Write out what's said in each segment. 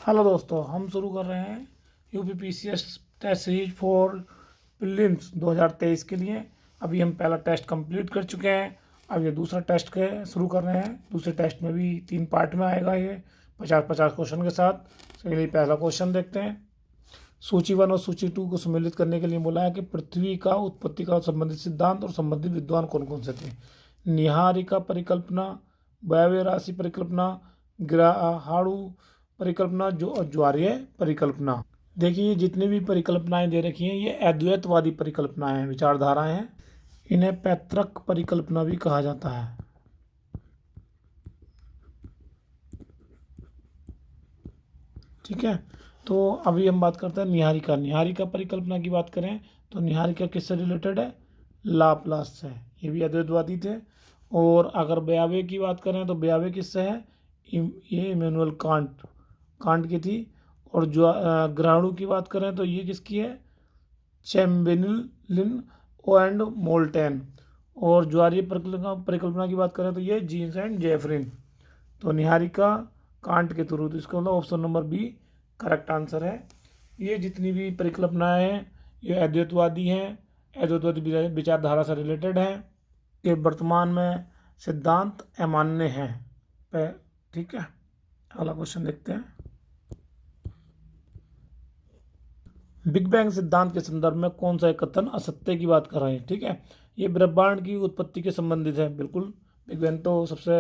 Hello दोस्तों, हम शुरू कर रहे हैं UPPCS test series for prelims 2023 के लिए। अभी हम पहला टेस्ट कंप्लीट कर चुके हैं। अब ये दूसरा टेस्ट के शुरू कर रहे हैं। दूसरे टेस्ट में भी 3 पार्ट में आएगा, ये 50-50 क्वेश्चन के साथ। चलिए पहला क्वेश्चन देखते हैं। सूची 1 और सूची 2 को सम्मिलित करने के लिए बोला है कि पृथ्वी का उत्पत्ति का संबंधित सिद्धांत और संबंधित विद्वान कौन कौन से थे। निहारिका परिकल्पना, वायव्य राशि परिकल्पना, ग्रहाणु परिकल्पना, जो ज्वारीय परिकल्पना। देखिए, जितनी भी परिकल्पनाएं दे रखी हैं ये अद्वैतवादी परिकल्पनाएं हैं, विचारधाराएं हैं। इन्हें पैतृक परिकल्पना भी कहा जाता है। ठीक है, तो अभी हम बात करते हैं निहारिका। निहारिका परिकल्पना की बात करें तो निहारिका किससे रिलेटेड है? लाप्लास से। ये भी अद्वैतवादी थे। और अगर ब्यावे की बात करें तो ब्यावे किससे है? ये इमैनुअल कांट की थी। और जो ग्रहाणु की बात करें तो ये किसकी है? चैम्बेलिन एंड मोल्टेन। और ज्वारीय परिकल्पना की बात करें तो ये जीन्स एंड जेफरिन। तो निहारिका कांट के थ्रू, तो इसका मतलब option number B correct answer है। ये जितनी भी परिकल्पनाएं हैं ये अद्वैतवादी हैं, अद्वैतवादी विचारधारा से रिलेटेड हैं। ये वर्तमान में सिद्धांत अमान्य हैं। ठीक है, अगला क्वेश्चन देखते हैं। बिग बैंग सिद्धांत के संदर्भ में कौन सा एक कथन असत्य की बात कर रहे हैं? ठीक है, ये ब्रह्मांड की उत्पत्ति के संबंधित है। बिल्कुल, बिग बैंग तो सबसे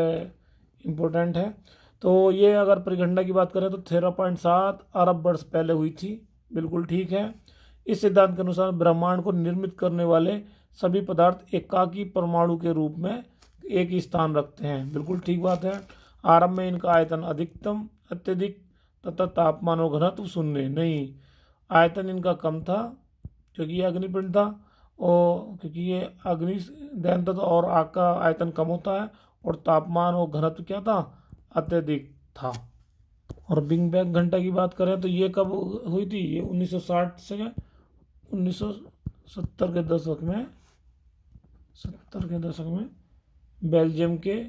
इम्पोर्टेंट है। तो ये अगर परिघटना की बात करें तो 13.7 अरब वर्ष पहले हुई थी। बिल्कुल ठीक है। इस सिद्धांत के अनुसार ब्रह्मांड को निर्मित करने वाले सभी पदार्थ एकाकी परमाणु के रूप में एक ही स्थान रखते हैं। बिल्कुल ठीक बात है। आरंभ में इनका आयतन अधिकतम, अत्यधिक तथा तापमान और घनत्व शून्य नहीं। आयतन इनका कम था क्योंकि ये अग्निपिंड था, और क्योंकि ये अग्नि दहन था और आग का आयतन कम होता है, और तापमान और घनत्व क्या था? अत्यधिक था। और बिग बैंग घंटा की बात करें तो ये कब हुई थी? ये 1960 से 1970 के दशक में, 70 के दशक में बेल्जियम के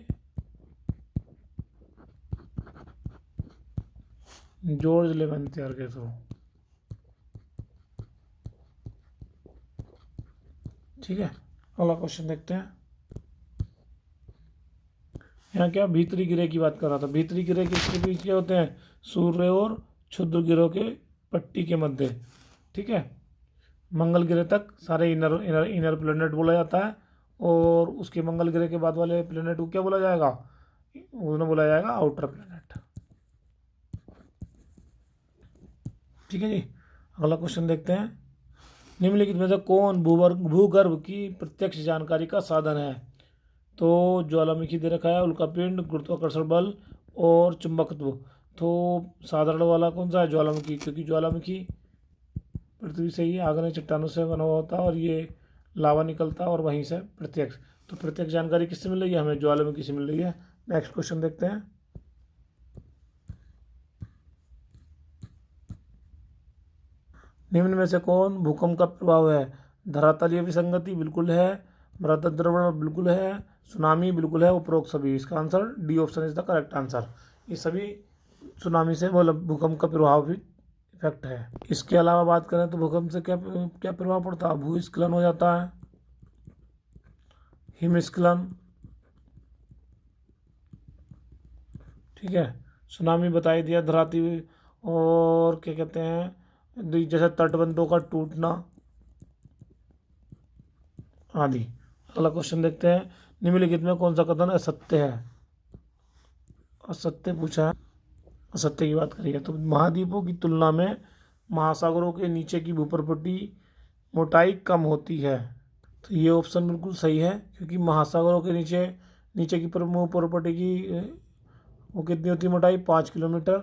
जॉर्ज लेवेंथियर के थ्रू। ठीक है, अगला क्वेश्चन देखते हैं। यहाँ क्या भीतरी गिरह की बात कर रहा था। भीतरी गिरह किसके बीच के होते हैं? सूर्य और क्षुद्र गिरोह के पट्टी के मध्य। ठीक है, मंगल ग्रह तक सारे इनर प्लेनेट बोला जाता है, और उसके मंगल ग्रह के बाद वाले प्लेनेट को क्या बोला जाएगा? उन्हें बोला जाएगा आउटर प्लेनेट। ठीक है जी, अगला क्वेश्चन देखते हैं। निम्नलिखित में से कौन भूगर्भ की प्रत्यक्ष जानकारी का साधन है? तो ज्वालामुखी दे रखा है, उल्कापिंड, गुरुत्वाकर्षण बल और चुंबकत्व। तो साधारण वाला कौन सा है? ज्वालामुखी, क्योंकि ज्वालामुखी पृथ्वी से ही आग्नेय चट्टानों से बना हुआ होता है और ये लावा निकलता है और वहीं से प्रत्यक्ष। तो प्रत्यक्ष जानकारी किससे मिल रही है? हमें ज्वालामुखी से मिल रही है। नेक्स्ट क्वेश्चन देखते हैं। निम्न में से कौन भूकंप का प्रभाव है? धरातलीय विसंगति बिल्कुल है, मृदा द्रवण बिल्कुल है, सुनामी बिल्कुल है, उपरोक्त सभी। इसका answer D option is the correct answer. ये सभी सुनामी से मतलब भूकंप का प्रभाव भी इफेक्ट है। इसके अलावा बात करें तो भूकंप से क्या क्या प्रभाव पड़ता है? भूस्खलन हो जाता है, हिमस्खलन। ठीक है, सुनामी बताई दिया, धराती, और क्या कहते हैं जैसे तटबंधों का टूटना आदि। अगला क्वेश्चन देखते हैं। निम्नलिखित में कौन सा कथन असत्य है? असत्य पूछा है, असत्य की बात करिए तो महाद्वीपों की तुलना में महासागरों के नीचे की भूप्रपट्टी मोटाई कम होती है। तो ये ऑप्शन बिल्कुल सही है, क्योंकि महासागरों के नीचे नीचे की भूप्रपट्टी की वो कितनी होती है मोटाई? 5 किलोमीटर।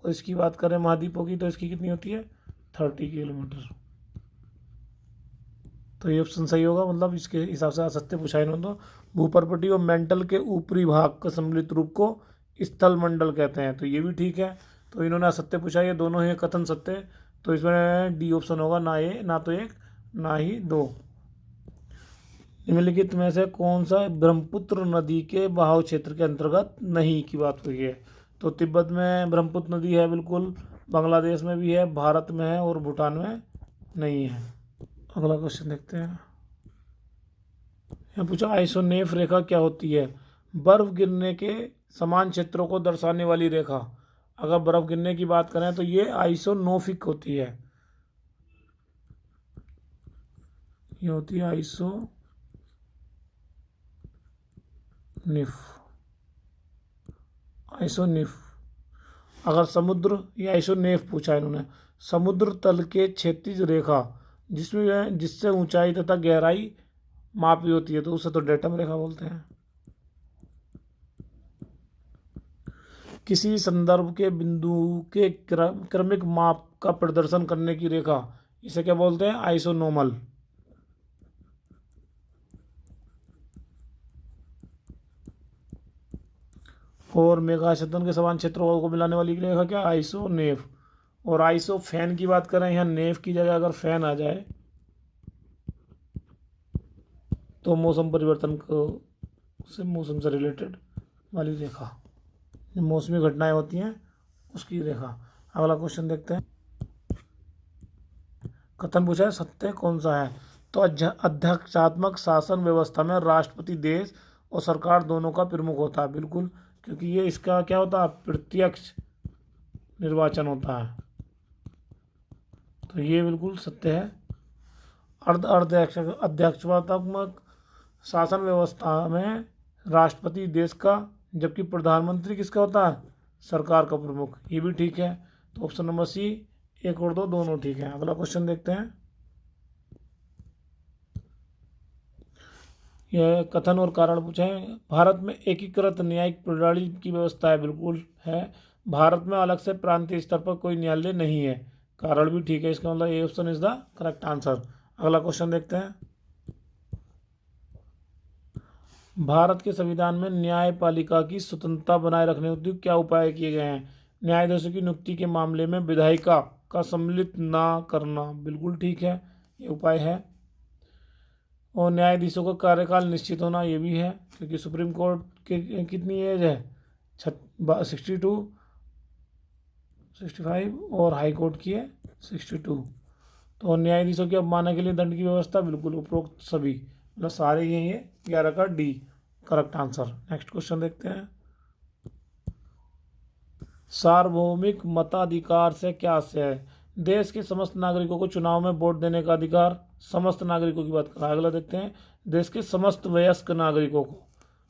और इसकी बात करें महाद्वीपों की तो इसकी कितनी होती है? 30 किलोमीटर। तो ये ऑप्शन सही होगा, मतलब इसके हिसाब से असत्य पूछा इन्होंने। तो भूप्रपट्टी और मेंटल के ऊपरी भाग का सम्मिलित रूप को स्थल मंडल कहते हैं, तो ये भी ठीक है। तो इन्होंने असत्य पूछा, ये दोनों ही कथन सत्य। तो इसमें डी ऑप्शन होगा, ना तो एक ना ही दो। निम्नलिखित में से कौन सा ब्रह्मपुत्र नदी के बहाव क्षेत्र के अंतर्गत नहीं की बात हुई है? तो तिब्बत में ब्रह्मपुत्र नदी है बिल्कुल, बांग्लादेश में भी है, भारत में है और भूटान में नहीं है। अगला क्वेश्चन देखते हैं। यहाँ पूछा आइसोनेफ रेखा क्या होती है? बर्फ गिरने के समान क्षेत्रों को दर्शाने वाली रेखा। अगर बर्फ गिरने की बात करें तो ये आइसोनोफिक होती है। ये होती है आइसोनिफ। अगर समुद्र, ये आइसोनेफ पूछा है इन्होंने, समुद्र तल के क्षैतिज रेखा जिसमें जिससे ऊंचाई तथा गहराई मापी होती है तो उसे तो डेटम रेखा बोलते हैं। किसी संदर्भ के बिंदु के क्रमिक माप का प्रदर्शन करने की रेखा, इसे क्या बोलते हैं? आइसोनोमल। और मेघाच्छादन के समान क्षेत्रों को मिलाने वाली रेखा क्या? आइसोनेफ। और आइसो फैन की बात करें, यहाँ नेफ की जगह अगर फैन आ जाए तो मौसम परिवर्तन को से मौसम से रिलेटेड वाली रेखा, जो मौसमी घटनाएं होती हैं उसकी रेखा। अगला क्वेश्चन देखते हैं। कथन पूछा है सत्य कौन सा है? तो अध्यक्षात्मक शासन व्यवस्था में राष्ट्रपति देश और सरकार दोनों का प्रमुख होता है। बिल्कुल, क्योंकि ये इसका क्या होता है? प्रत्यक्ष निर्वाचन होता है, तो ये बिल्कुल सत्य है। अध्यक्षात्मक शासन व्यवस्था में राष्ट्रपति देश का, जबकि प्रधानमंत्री किसका होता है? सरकार का प्रमुख। ये भी ठीक है, तो ऑप्शन नंबर सी, एक और दो दोनों ठीक है। अगला क्वेश्चन देखते हैं। यह कथन और कारण पूछा है। भारत में एकीकृत न्यायिक प्रणाली की व्यवस्था है। बिल्कुल है। भारत में अलग से प्रांतीय स्तर पर कोई न्यायालय नहीं है। कारण भी ठीक है, इसका मतलब A option is the correct answer. अगला क्वेश्चन देखते हैं। भारत के संविधान में न्यायपालिका की स्वतंत्रता बनाए रखने हेतु क्या उपाय किए गए हैं? न्यायाधीशों की नियुक्ति के मामले में विधायिका का सम्मिलित ना करना। बिल्कुल ठीक है, ये उपाय है। और न्यायाधीशों का कार्यकाल निश्चित होना, ये भी है, क्योंकि सुप्रीम कोर्ट के कितनी एज है? 62, 65 और हाई कोर्ट की है 62। तो न्यायाधीशों की अवमानना के लिए दंड की व्यवस्था, बिल्कुल उपरोक्त सभी, मतलब सारे ये 11 का D correct answer. Next question देखते हैं। सार्वभौमिक मताधिकार से क्या आशय है? देश के समस्त नागरिकों को चुनाव में वोट देने का अधिकार। समस्त नागरिकों की बात कर रहा है। अगला देखते हैं। देश के समस्त वयस्क नागरिकों को,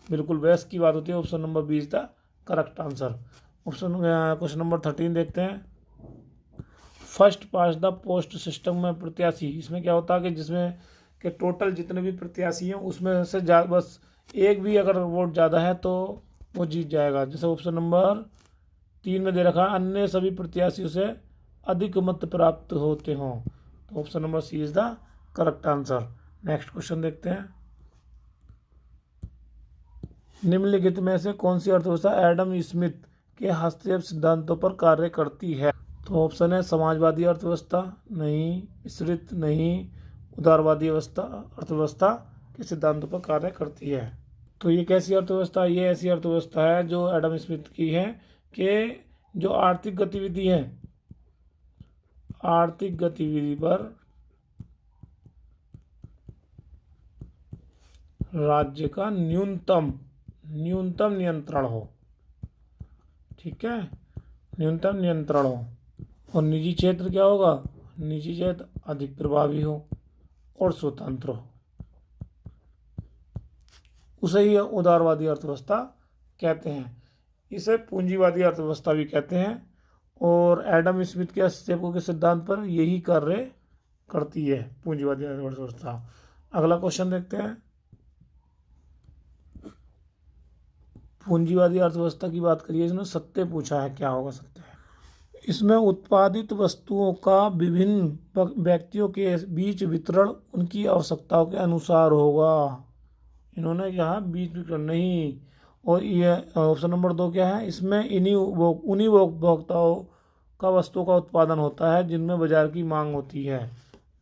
बिल्कुल वयस्क की बात होती है। Option number B is the correct answer. Question number 13 देखते हैं। First past the post system में प्रत्याशी, इसमें क्या होता है कि जिसमें कि टोटल जितने भी प्रत्याशी हैं उसमें से बस एक भी अगर वोट ज़्यादा है तो वो जीत जाएगा। जैसे ऑप्शन नंबर 3 में दे रखा है, अन्य सभी प्रत्याशियों से अधिक मत प्राप्त होते हों, तो option number C is the correct answer. Next question देखते हैं। निम्नलिखित में से कौन सी अर्थव्यवस्था एडम स्मिथ के हस्तक्षेप सिद्धांतों पर कार्य करती है? तो ऑप्शन है समाजवादी अर्थव्यवस्था नहीं, मिश्रित नहीं, उदारवादी अर्थव्यवस्था के सिद्धांतों पर कार्य करती है। तो ये कैसी अर्थव्यवस्था? ये ऐसी अर्थव्यवस्था है जो एडम स्मिथ की है कि जो आर्थिक गतिविधि है, आर्थिक गतिविधि पर राज्य का न्यूनतम नियंत्रण हो। ठीक है, न्यूनतम नियंत्रण हो। और निजी क्षेत्र क्या होगा? निजी क्षेत्र अधिक प्रभावी हो और स्वतंत्र हो, उसे ही उदारवादी अर्थव्यवस्था कहते हैं। इसे पूंजीवादी अर्थव्यवस्था भी कहते हैं। और एडम स्मिथ के हस्तक्षेपों के सिद्धांत पर यही कार्य करती है पूंजीवादी अर्थव्यवस्था। अगला क्वेश्चन देखते हैं। पूंजीवादी अर्थव्यवस्था की बात करिए, इसमें सत्य पूछा है, क्या होगा सत्य? इसमें उत्पादित वस्तुओं का विभिन्न व्यक्तियों के बीच वितरण उनकी आवश्यकताओं के अनुसार होगा। इन्होंने कहा बीच वितरण नहीं। और ये ऑप्शन नंबर 2 क्या है? इसमें उन्हीं उपभोक्ताओं का वस्तुओं का उत्पादन होता है जिनमें बाजार की मांग होती है।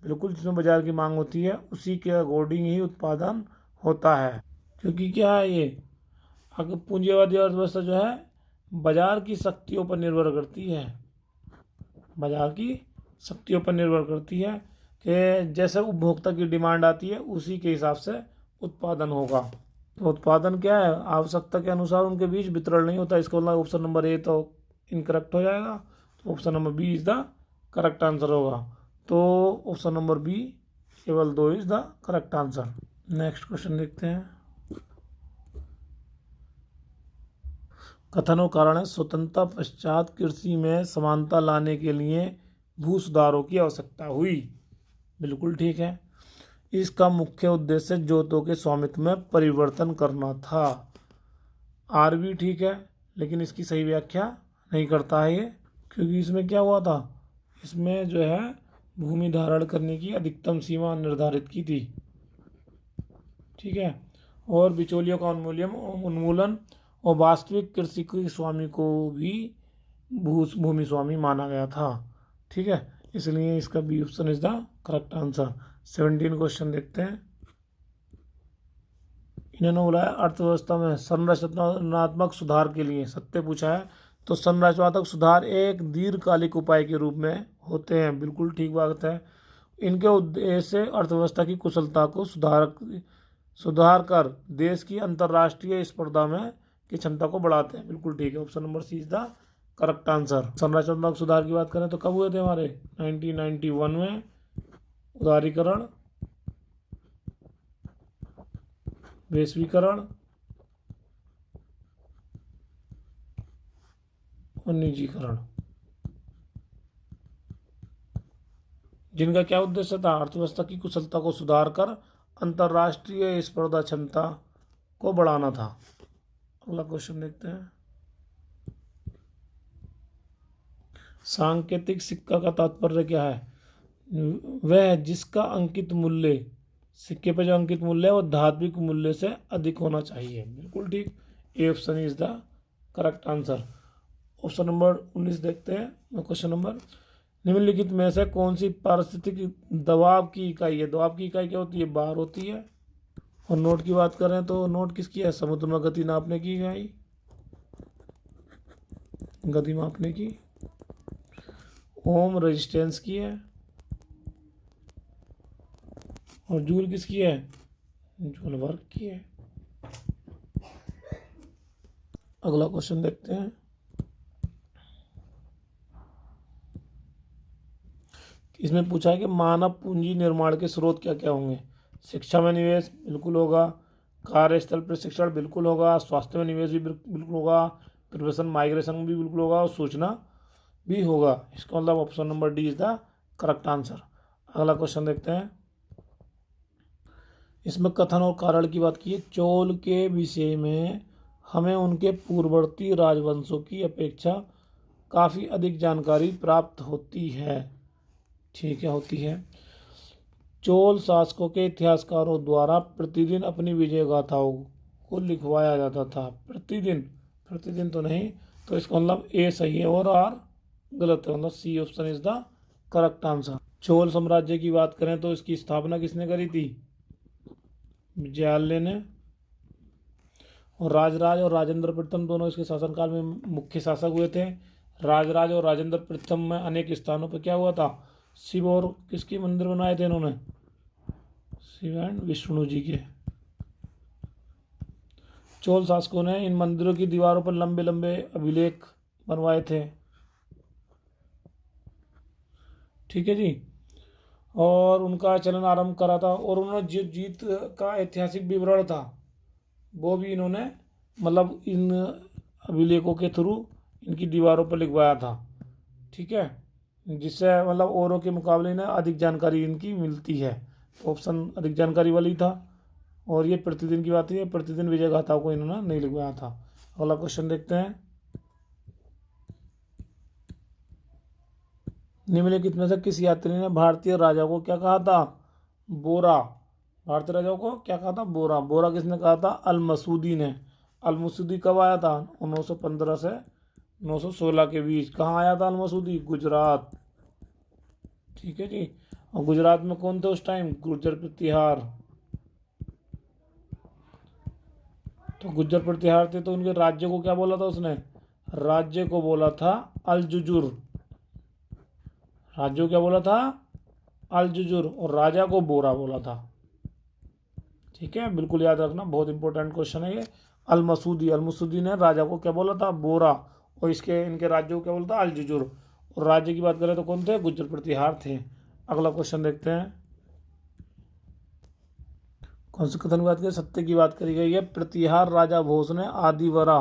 बिल्कुल, जिसमें बाजार की मांग होती है उसी के अकॉर्डिंग ही उत्पादन होता है। क्योंकि क्या है ये, अगर पूंजीवादी अर्थव्यवस्था जो है बाजार की शक्तियों पर निर्भर करती है। बाजार की शक्तियों पर निर्भर करती है कि जैसे उपभोक्ता की डिमांड आती है उसी के हिसाब से उत्पादन होगा। तो उत्पादन क्या है, आवश्यकता के अनुसार उनके बीच वितरण नहीं होता। इसका मतलब ऑप्शन नंबर ए तो इनकरेक्ट हो जाएगा, तो option number B is the correct answer होगा। तो ऑप्शन नंबर बी केवल 2 is the correct answer. Next question देखते हैं। कथन और कारण है, स्वतंत्रता पश्चात कृषि में समानता लाने के लिए भू सुधारों की आवश्यकता हुई। बिल्कुल ठीक है। इसका मुख्य उद्देश्य जोतों के स्वामित्व में परिवर्तन करना था। आर भी ठीक है, लेकिन इसकी सही व्याख्या नहीं करता है ये, क्योंकि इसमें क्या हुआ था, इसमें जो है भूमि धारण करने की अधिकतम सीमा निर्धारित की थी। ठीक है। और बिचौलियों का उन्मूलन और वास्तविक कृषि के स्वामी को भी भूमि स्वामी माना गया था। ठीक है, इसलिए इसका B option is the correct answer. 17 question देखते हैं। इन्होंने बोला है अर्थव्यवस्था में संरचनात्मक सुधार के लिए सत्य पूछा है, तो संरचनात्मक सुधार एक दीर्घकालिक उपाय के रूप में होते हैं। बिल्कुल ठीक बात है। इनके उद्देश्य अर्थव्यवस्था की कुशलता को सुधार कर देश की अंतर्राष्ट्रीय स्पर्धा में की क्षमता को बढ़ाते हैं। बिल्कुल ठीक है, option number C is the correct answer. संरचनात्मक सुधार की बात करें तो कब हुए थे हमारे 1991 में उदारीकरण, वैश्वीकरण और निजीकरण, जिनका क्या उद्देश्य था, अर्थव्यवस्था की कुशलता को सुधार कर अंतर्राष्ट्रीय स्पर्धा क्षमता को बढ़ाना था। अगला क्वेश्चन देखते हैं। सांकेतिक सिक्का का तात्पर्य क्या है, वह जिसका अंकित मूल्य, सिक्के पे जो अंकित मूल्य है वो धात्विक मूल्य से अधिक होना चाहिए। बिल्कुल ठीक, A option is the correct answer. Option number 19 देखते हैं। क्वेश्चन नंबर, निम्नलिखित में से कौन सी पारिस्थितिक दबाव की इकाई है। दबाव की इकाई क्या होती है, बार होती है। और नोट की बात करें तो नोट किसकी है, समुद्र में गति नापने की इकाई, गति मापने की। ओम रेजिस्टेंस की है। और जूल किसकी है, जूल वर्क की है। अगला क्वेश्चन देखते हैं। इसमें पूछा है कि मानव पूंजी निर्माण के स्रोत क्या क्या होंगे। शिक्षा में निवेश बिल्कुल होगा, कार्यस्थल प्रशिक्षण बिल्कुल होगा, स्वास्थ्य में निवेश भी बिल्कुल होगा, प्रोफेशन माइग्रेशन भी बिल्कुल होगा और सूचना भी होगा। इसका मतलब option number D is the correct answer. अगला क्वेश्चन देखते हैं। इसमें कथन और कारण की बात की है, चोल के विषय में हमें उनके पूर्ववर्ती राजवंशों की अपेक्षा काफ़ी अधिक जानकारी प्राप्त होती है। ठीक है, होती है। चोल शासकों के इतिहासकारों द्वारा प्रतिदिन अपनी विजय गाथाओं को लिखवाया जाता था। प्रतिदिन, प्रतिदिन तो नहीं, तो इसका मतलब ए सही है और आर गलत है, मतलब C option is the correct answer. Chola साम्राज्य की बात करें तो इसकी स्थापना किसने करी थी, विजयालय ने। और राजराज और राजेंद्र प्रथम दोनों इसके शासनकाल में मुख्य शासक हुए थे। राजराज और राजेंद्र प्रथम में अनेक स्थानों पर क्या हुआ था, शिव और किसके मंदिर बनाए थे इन्होंने, शिव एंड विष्णु जी के। चोल शासकों ने इन मंदिरों की दीवारों पर लंबे लंबे अभिलेख बनवाए थे। ठीक है जी। और उनका चलन आरंभ करा था, और उन्होंने जो जीत का ऐतिहासिक विवरण था वो भी इन्होंने मतलब इन अभिलेखों के थ्रू इनकी दीवारों पर लिखवाया था। ठीक है, जिससे मतलब औरों के मुकाबले में अधिक जानकारी इनकी मिलती है। तो ऑप्शन अधिक जानकारी वाली था। और ये प्रतिदिन की बात है, प्रतिदिन विजय गाथाओं को इन्होंने नहीं लिखवाया था। अगला क्वेश्चन देखते हैं। निम्नलिखित में से किस यात्री ने भारतीय राजा को क्या कहा था, बोरा। भारतीय राजाओं को क्या कहा था, बोरा। बोरा किसने कहा था, अल मसूदी ने। अल मसूदी कब आया था, 915 से 916 के बीच। कहाँ आया था अल मसूदी, गुजरात। ठीक है जी। और गुजरात में कौन थे उस टाइम, गुर्जर प्रतिहार। तो गुर्जर प्रतिहार थे, तो उनके राज्य को क्या बोला था उसने, राज्य को बोला था अल जुजुर। राज्यों क्या बोला था, अलजुजुर, और राजा को बोरा बोला था। ठीक है, बिल्कुल याद रखना, बहुत इंपॉर्टेंट क्वेश्चन है ये। अल मसूदी ने राजा को क्या बोला था, बोरा, और इसके इनके राज्यों को क्या बोला था, अलजुजुर। और राज्य की बात करें तो कौन थे, गुज्जर प्रतिहार थे। अगला क्वेश्चन देखते हैं, कौन से कथन की बात करें, सत्य की बात करी गई है। प्रतिहार राजा भोज ने आदिवरा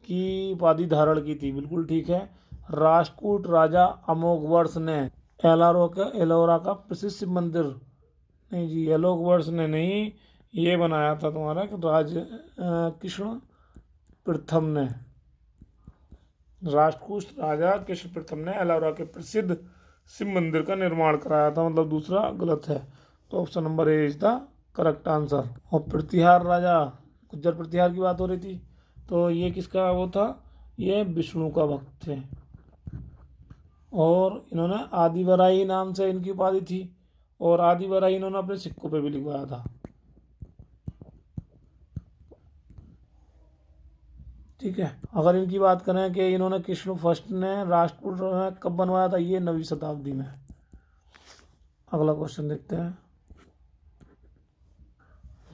की उपाधि धारण की थी, बिल्कुल ठीक है। राष्ट्रकूट राजा अमोघवर्ष ने एलोरा का प्रसिद्ध शिव मंदिर, नहीं जी, एलोकवर्ष ने नहीं, ये बनाया था तुम्हारा कृष्ण प्रथम ने। राष्ट्रकूट राजा कृष्ण प्रथम ने एलोरा के प्रसिद्ध शिव मंदिर का निर्माण कराया था, मतलब दूसरा गलत है। तो option number A is the correct answer. और प्रतिहार राजा, गुज्जर प्रतिहार की बात हो रही थी, तो ये किसका वो था, ये विष्णु का भक्त थे, और इन्होंने आदिवराही नाम से इनकी उपाधि थी, और आदिवराही इन्होंने अपने सिक्कों पे भी लिखवाया था। ठीक है, अगर इनकी बात करें कि इन्होंने कृष्ण फर्स्ट ने राष्ट्रकूट कब बनवाया था, ये 9वीं शताब्दी में। अगला क्वेश्चन देखते हैं,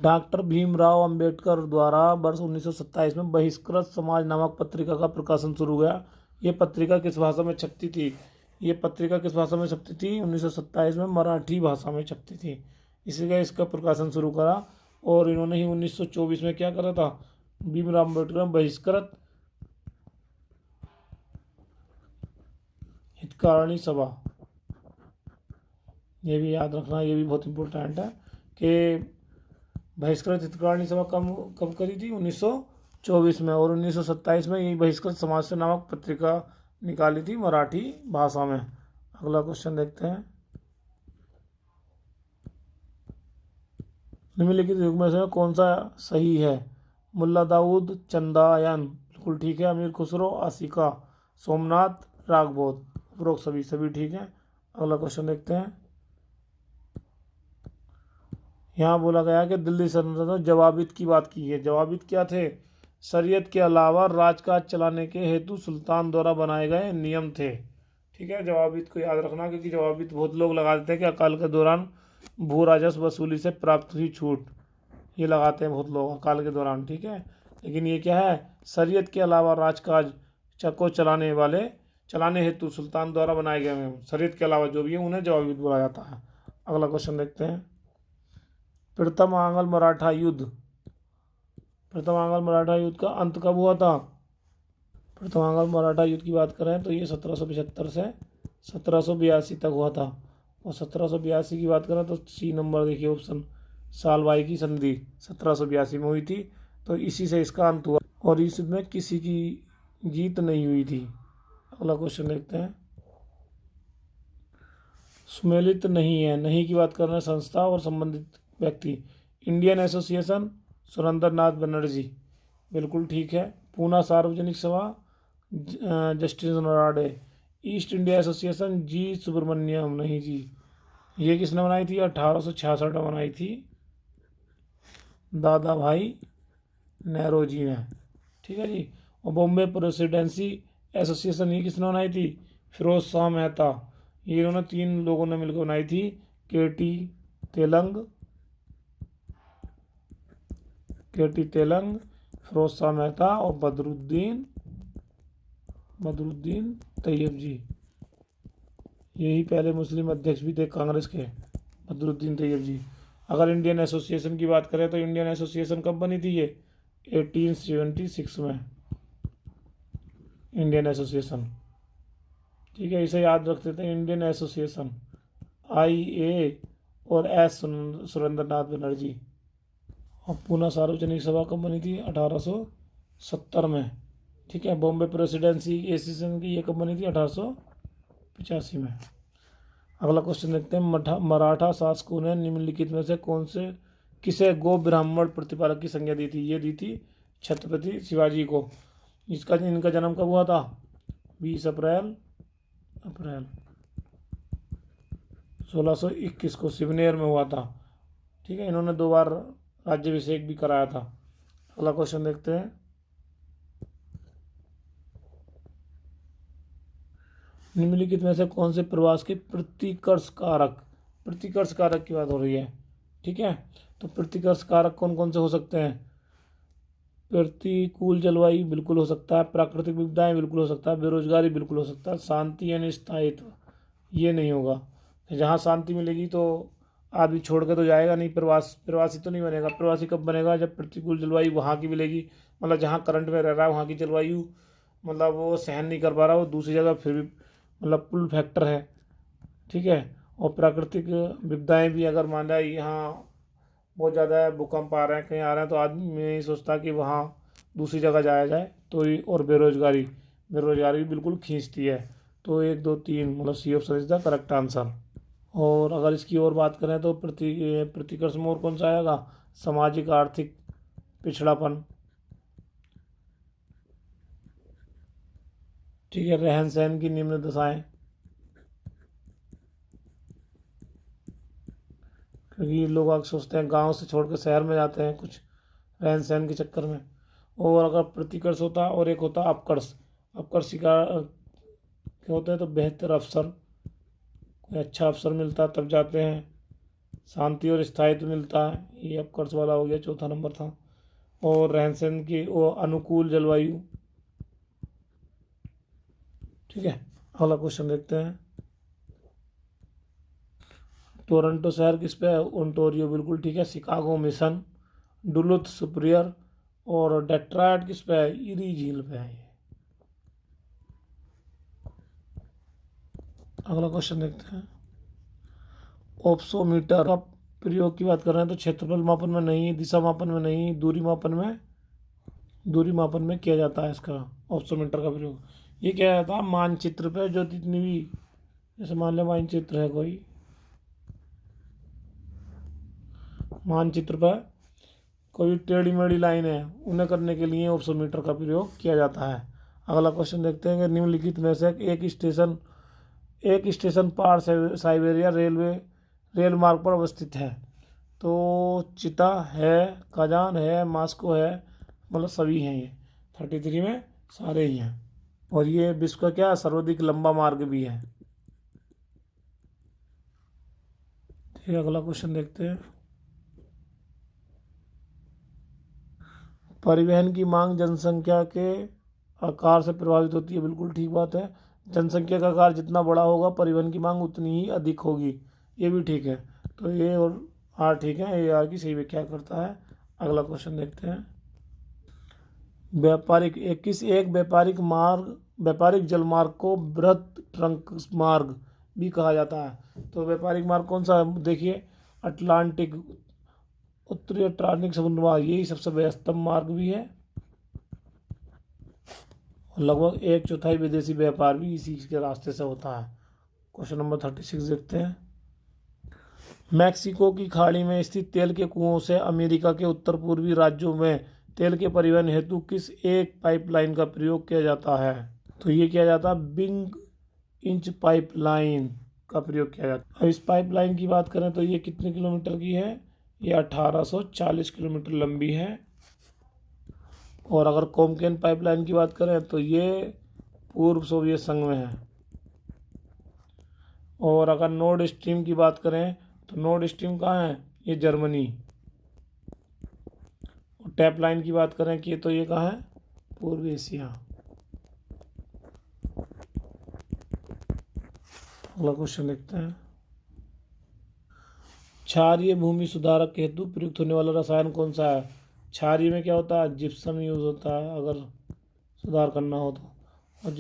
डॉक्टर भीमराव अंबेडकर द्वारा वर्ष 1927 में बहिष्कृत समाज नामक पत्रिका का प्रकाशन शुरू हुआ। ये पत्रिका किस भाषा में छपती थी, ये पत्रिका किस भाषा में छपती थी, 1927 में मराठी भाषा में छपती थी, इसी का इसका प्रकाशन शुरू करा। और इन्होंने ही 1924 में क्या करा था, भीमराव अंबेडकर बहिष्कृत हितकारिणी सभा, ये भी याद रखना, ये भी बहुत इंपॉर्टेंट है कि बहिष्कृत हितकारिणी सभा कब कब करी थी, 1924 में। और 1927 में यही बहिष्कृत समाज से नामक पत्रिका निकाली थी मराठी भाषा में। अगला क्वेश्चन देखते हैं, निम्नलिखित युग में से कौन सा सही है, मुल्ला दाऊद, चंदायन, बिल्कुल ठीक है, अमीर खुसरो, आसिका, सोमनाथ, रागबोध, उपरोक्त सभी सभी ठीक है। अगला क्वेश्चन देखते हैं, यहाँ बोला गया कि दिल्ली सल्तनत में जवाबित की बात की है। जवाबित क्या थे, शरीयत के अलावा राजकाज चलाने के हेतु सुल्तान द्वारा बनाए गए नियम थे। ठीक है, जवाबित को याद रखना, क्योंकि जवाबित बहुत लोग लगा देते हैं कि अकाल के दौरान भू राजस्व वसूली से प्राप्त हुई छूट, ये लगाते हैं बहुत लोग अकाल के दौरान। ठीक है, लेकिन ये क्या है, शरीयत के अलावा राजकाज को चलाने हेतु सुल्तान द्वारा बनाए गए हैं, शरीयत के अलावा जो भी है उन्हें जवाबित बोला जाता है। अगला क्वेश्चन देखते हैं, प्रथम आंग्ल मराठा युद्ध, प्रथम आंग्ल मराठा युद्ध का अंत कब हुआ था। प्रथम आंग्ल मराठा युद्ध की बात करें तो ये 1775 से 1782 तक हुआ था। और 1782 की बात करें तो सी नंबर देखिए ऑप्शन, सालबाई की संधि 1782 में हुई थी, तो इसी से इसका अंत हुआ, और इस युद्ध में किसी की जीत नहीं हुई थी। अगला क्वेश्चन देखते हैं, सुमेलित नहीं है, नहीं की बात कर रहे हैं संस्था और संबंधित व्यक्ति, इंडियन एसोसिएशन, सुरेंद्र नाथ बनर्जी, बिल्कुल ठीक है। पूना सार्वजनिक सभा, जस्टिस नराडे। ईस्ट इंडिया एसोसिएशन, जी सुब्रमण्यम, नहीं जी, ये किसने बनाई थी, 1866 में बनाई थी दादा भाई नेहरू ने। ठीक है जी। और बॉम्बे प्रेसिडेंसी एसोसिएशन, ये किसने बनाई थी, फिरोज शाह मेहता, ये इन्होंने 3 लोगों ने मिलकर बनाई थी, के टी तेलंग, फिरोज शाह मेहता और बदरुद्दीन तैयब जी, यही पहले मुस्लिम अध्यक्ष भी थे कांग्रेस के, बदरुद्दीन तैयब जी। अगर इंडियन एसोसिएशन की बात करें तो इंडियन एसोसिएशन कब बनी थी, ये 1876 में, इंडियन एसोसिएशन। ठीक है, इसे याद रखते थे, इंडियन एसोसिएशन, IA और S सुरेंद्र नाथ बनर्जी। और पूना सार्वजनिक सभा कब बनी थी, 1870 में। ठीक है, बॉम्बे प्रेसिडेंसी एसोसिएशन की ये कब बनी थी, 1885 में। अगला क्वेश्चन देखते हैं, मराठा शासकों ने निम्नलिखित में से किसे गो ब्राह्मण प्रतिपालक की संज्ञा दी थी, ये दी थी छत्रपति शिवाजी को। इनका जन्म कब हुआ था, 20 अप्रैल 1621 को सिवनेर में हुआ था। ठीक है, इन्होंने 2 बार राज्याभिषेक भी कराया था। अगला क्वेश्चन देखते हैं, निम्नलिखित में से कौन से प्रवास के प्रतिकर्ष कारक की बात हो रही है, ठीक है। तो प्रतिकर्ष कारक कौन कौन से हो सकते हैं? प्रतिकूल जलवायु बिल्कुल हो सकता है, प्राकृतिक विपदाएं बिल्कुल हो सकता है, बेरोजगारी बिल्कुल हो सकता है, शांति यानी स्थायित्व ये नहीं होगा। जहाँ शांति मिलेगी तो आदमी छोड़ के तो जाएगा नहीं, प्रवासी तो नहीं बनेगा। प्रवासी कब बनेगा? जब प्रतिकूल जलवायु वहाँ की मिलेगी, मतलब जहाँ करंट में रह रहा है वहाँ की जलवायु मतलब वो सहन नहीं कर पा रहा, वो दूसरी जगह फिर भी मतलब पुल फैक्टर है, ठीक है। और प्राकृतिक विपदाएं भी अगर मान रहा है यहाँ बहुत ज़्यादा है, भूकंप आ रहे हैं कहीं आ रहे हैं, तो आदमी नहीं सोचता कि वहाँ दूसरी जगह जाया जाए। तो और बेरोजगारी भी बिल्कुल खींचती है। तो 1 2 3 मतलब C option is the correct answer. और अगर इसकी और बात करें तो प्रतिकर्ष में और कौन सा आएगा? सामाजिक आर्थिक पिछड़ापन, ठीक है। रहन सहन की निम्न दशाएं, क्योंकि लोग आग सोचते हैं गांव से छोड़ कर शहर में जाते हैं कुछ रहन सहन के चक्कर में। और अगर प्रतिकर्ष होता और एक होता अपकर्ष, अपकर्ष का क्या होता है? तो बेहतर अवसर, कोई अच्छा अवसर मिलता तब जाते हैं, शांति और स्थायित्व मिलता है, ये अपकर्ष वाला हो गया, चौथा नंबर था। और रहन सहन की वो अनुकूल जलवायु, ठीक है। अगला क्वेश्चन देखते हैं। टोरंटो शहर किस पे है? ओंटारियो, बिल्कुल ठीक है। शिकागो मिशन, डुलुथ सुपरियर और डेट्रॉयट किस पे है? इरी झील पे है। अगला क्वेश्चन देखते हैं। ओप्सोमीटर का प्रयोग की बात कर रहे हैं तो क्षेत्रफल मापन में नहीं, दिशा मापन में नहीं, दूरी मापन में किया जाता है इसका ओप्सोमीटर का प्रयोग। ये क्या जाता है? मानचित्र पे जो जितनी भी, जैसे मान लो मानचित्र है कोई, मानचित्र पर कोई टेढ़ी मेढ़ी लाइन है उन्हें करने के लिए ओप्सोमीटर का प्रयोग किया जाता है। अगला क्वेश्चन देखते हैं कि निम्नलिखित में से एक स्टेशन पार साइबेरिया रेल मार्ग पर अवस्थित है। तो चिता है, कजान है, मास्को है, मतलब सभी हैं ये 33 में सारे ही हैं। और ये विश्व का क्या सर्वाधिक लंबा मार्ग भी है। ठीक है, अगला क्वेश्चन देखते हैं। परिवहन की मांग जनसंख्या के आकार से प्रभावित होती है, बिल्कुल ठीक बात है। जनसंख्या का आकार जितना बड़ा होगा परिवहन की मांग उतनी ही अधिक होगी, ये भी ठीक है। तो ये और आर ठीक है, ये आर की सही व्याख्या करता है। अगला क्वेश्चन देखते हैं। व्यापारिक जलमार्ग को बृहत ट्रंक मार्ग भी कहा जाता है। तो व्यापारिक मार्ग कौन सा है? देखिए, अटलांटिक, उत्तरी अटलांटिक समुद्र मार्ग, यही सबसे व्यस्तम मार्ग भी है। और लगभग 1/4 विदेशी व्यापार भी इसी के रास्ते से होता है। क्वेश्चन नंबर 36 देखते हैं। मैक्सिको की खाड़ी में स्थित तेल के कुओं से अमेरिका के उत्तर पूर्वी राज्यों में तेल के परिवहन हेतु किस एक पाइपलाइन का प्रयोग किया जाता है? तो ये किया जाता है बिग इंच पाइपलाइन का प्रयोग किया जाता है। अब इस पाइपलाइन की बात करें तो ये कितने किलोमीटर की है? ये 1840 किलोमीटर लंबी है। और अगर कोमकेन पाइपलाइन की बात करें तो ये पूर्व सोवियत संघ में है। और अगर नॉर्ड स्ट्रीम की बात करें तो नॉर्ड स्ट्रीम कहाँ है? ये जर्मनी। और टैप लाइन की बात करें कि तो ये कहाँ है? पूर्व एशिया। अगला क्वेश्चन देखते हैं। क्षारीय भूमि सुधारक हेतु प्रयुक्त होने वाला रसायन कौन सा है? क्षारीय में क्या होता है? जिप्सम यूज होता है अगर सुधार करना हो तो। और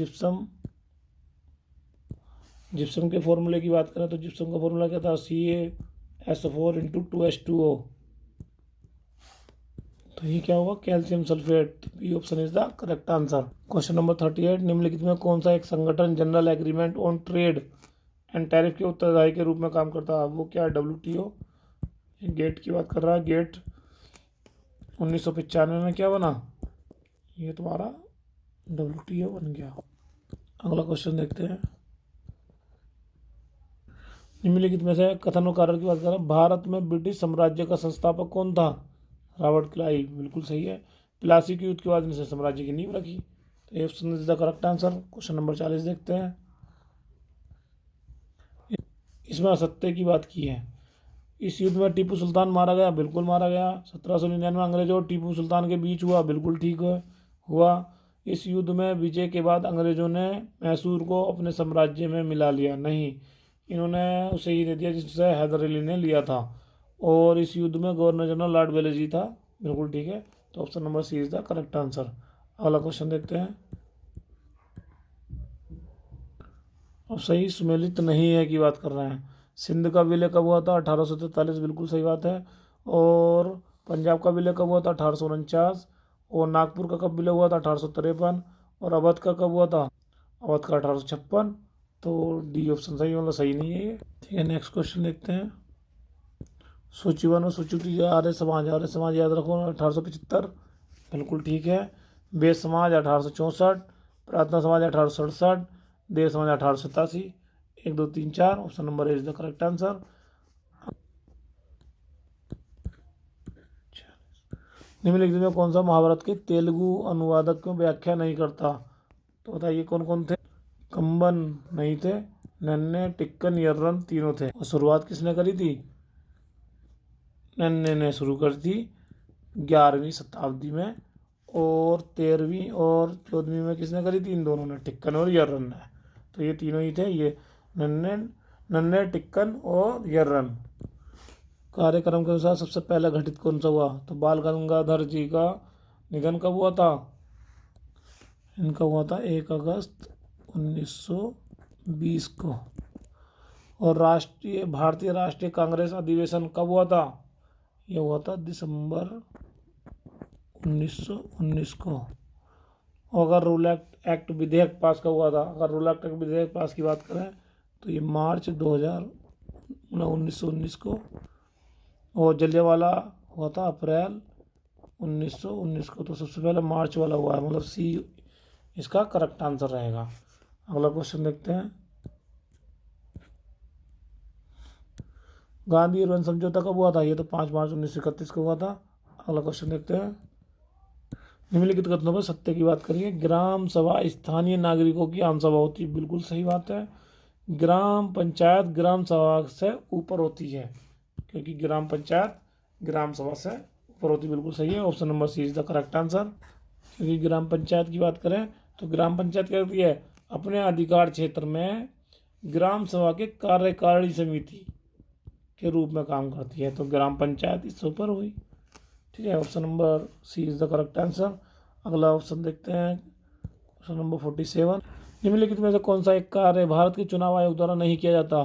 जिप्सम के फॉर्मूले की बात करें तो जिप्सम का फॉर्मूला क्या था? CaSO4 × 2H2O। तो ये क्या होगा? Calcium sulphate. B option is the correct answer. Question number 38। निम्नलिखित में कौन सा एक संगठन general agreement on trade and tariff के उत्तरदायी के रूप में काम करता है? वो क्या है? WTO। गेट की बात कर रहा है। गेट 1995 में क्या बना? ये तुम्हारा WTO बन गया। अगला क्वेश्चन देखते हैं। निम्नलिखित में से कथन और कारण की बात करें। भारत में ब्रिटिश साम्राज्य का संस्थापक कौन था? रॉबर्ट क्लाइव, बिल्कुल सही है। प्लासी के युद्ध के बाद इनसे साम्राज्य की नींव रखी। तो ये option is the correct answer. Question number 40 देखते हैं। इसमें असत्य की बात की है। इस युद्ध में टीपू सुल्तान मारा गया, बिल्कुल मारा गया। 1799 अंग्रेजों और टीपू सुल्तान के बीच हुआ, बिल्कुल ठीक हुआ। इस युद्ध में विजय के बाद अंग्रेजों ने मैसूर को अपने साम्राज्य में मिला लिया, नहीं, इन्होंने उसे ही दे दिया जिससे हैदर अली ने लिया था। और इस युद्ध में गवर्नर जनरल लॉर्ड वेलेस्ली था, बिल्कुल ठीक है। तो option number C is the correct answer. अगला क्वेश्चन देखते हैं। अब सही सुमेलित नहीं है की बात कर रहे हैं। सिंध का विलय कब हुआ था? 1843, बिल्कुल सही बात है। और पंजाब का विलय कब हुआ था? 1849। और नागपुर का कब विलय हुआ था? 1853। और अवध का कब हुआ था? अवध का 1856। तो डी ऑप्शन सही, मतलब सही नहीं है ये। ठीक है, नेक्स्ट क्वेश्चन देखते हैं। सूची 1 और सूची 2 आर्य समाज याद रखो 1875, बिल्कुल ठीक है। वेद समाज 1864, प्रार्थना समाज 1867, देव समाज 1887। 1 2 3 4, option number A is the correct answer. निम्नलिखित में कौन सा महाभारत के तेलुगु अनुवादक को व्याख्या नहीं करता? तो बताइए कौन कौन थे? कंबन नहीं थे, नन्हे, टिक्कन, यर्रन तीनों थे। और शुरुआत किसने करी थी? नन्हे ने शुरू करी थी 11वीं शताब्दी में। और 13वीं और 14वीं में किसने करी थी? इन दोनों ने, टिक्कन और यर्रन ने। तो ये तीनों ही थे, ये नन्हे नन्हे टिक्कन और यर्रन। कार्यक्रम के अनुसार सबसे पहला घटित कौन सा हुआ? तो बाल गंगाधर जी का निधन कब हुआ था? इनका हुआ था 1 अगस्त 1920 को। और भारतीय राष्ट्रीय कांग्रेस अधिवेशन कब हुआ था? यह हुआ था दिसंबर 1919 को। और अगर रूल एक्ट विधेयक पास कब हुआ था? अगर रूल एक्ट विधेयक पास की बात करें तो ये मार्च 1919 को। और जलियांवाला हुआ था अप्रैल 1919 को। तो सबसे पहले मार्च वाला हुआ है, मतलब सी इसका करेक्ट आंसर रहेगा। अगला क्वेश्चन देखते हैं। गांधी अर्बन समझौता कब हुआ था? ये तो 5 मार्च 1931 को हुआ था। अगला क्वेश्चन देखते हैं। निम्नलिखित कथनों पर सत्य की बात करिए। ग्राम सभा स्थानीय नागरिकों की आम सभा होती है, बिल्कुल सही बात है। ग्राम पंचायत ग्राम सभा से ऊपर होती है, क्योंकि ग्राम पंचायत ग्राम सभा से ऊपर होती, बिल्कुल सही है। Option number C is the correct answer. क्योंकि ग्राम पंचायत की बात करें तो ग्राम पंचायत क्या करती है? अपने अधिकार क्षेत्र में ग्राम सभा के कार्यकारिणी समिति के रूप में काम करती है। तो ग्राम पंचायत इससे ऊपर हुई, ठीक है। Option number C is the correct answer. अगला ऑप्शन देखते हैं, क्वेश्चन नंबर 47। निम्नलिखित में से कौन सा एक कार्य भारत के चुनाव आयोग द्वारा नहीं किया जाता?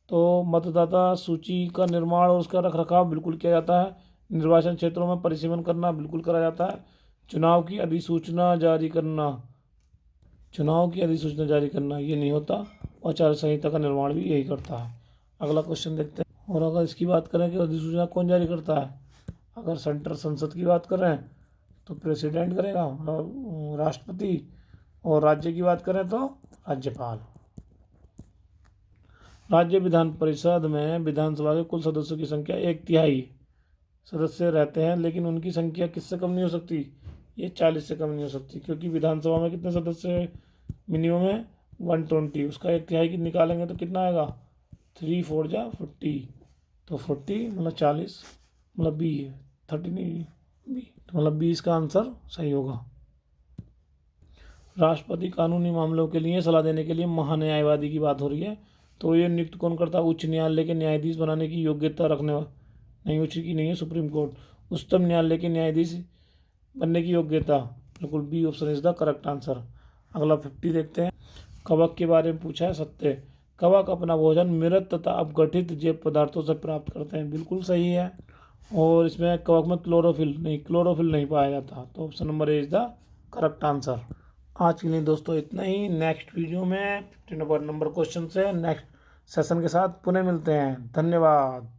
तो मतदाता सूची का निर्माण और उसका रखरखाव बिल्कुल किया जाता है। निर्वाचन क्षेत्रों में परिसीमन करना बिल्कुल करा जाता है। चुनाव की अधिसूचना जारी करना ये नहीं होता। और आचार संहिता का निर्माण भी यही करता है। अगला क्वेश्चन देखते हैं। और अगर इसकी बात करें कि अधिसूचना कौन जारी करता है, अगर सेंट्रल संसद की बात करें तो प्रेसिडेंट करेगा, मतलब राष्ट्रपति। और राज्य की बात करें तो राज्यपाल। राज्य विधान परिषद में विधानसभा के कुल सदस्यों की संख्या 1/3 सदस्य रहते हैं, लेकिन उनकी संख्या किससे कम नहीं हो सकती? ये 40 से कम नहीं हो सकती, क्योंकि विधानसभा में कितने सदस्य मिनिमम है? 120। उसका 1/3 निकालेंगे तो कितना आएगा? 3 4 जा 40। तो 40 मतलब 40, मतलब बी है, 30 नहीं बी, तो मतलब 20 का आंसर सही होगा। राष्ट्रपति कानूनी मामलों के लिए सलाह देने के लिए महान्यायवादी की बात हो रही है। तो ये नियुक्त कौन करता है? उच्च न्यायालय के न्यायाधीश बनाने की योग्यता रखने नहीं, उच्च की नहीं है, सुप्रीम कोर्ट। उच्चतम न्यायालय के न्यायाधीश बनने की योग्यता, बिल्कुल B option is the correct answer. अगला 50 देखते हैं। कवक के बारे में पूछा है, सत्य। कवक अपना भोजन मृत तथा अपघटित जैव पदार्थों से प्राप्त करते हैं, बिल्कुल सही है। और इसमें कवक में क्लोरोफिल नहीं पाया जाता। तो option number A is the correct answer. आज के लिए दोस्तों इतना ही। नेक्स्ट वीडियो में 15 नंबर क्वेश्चन से नेक्स्ट सेशन के साथ पुनः मिलते हैं। धन्यवाद।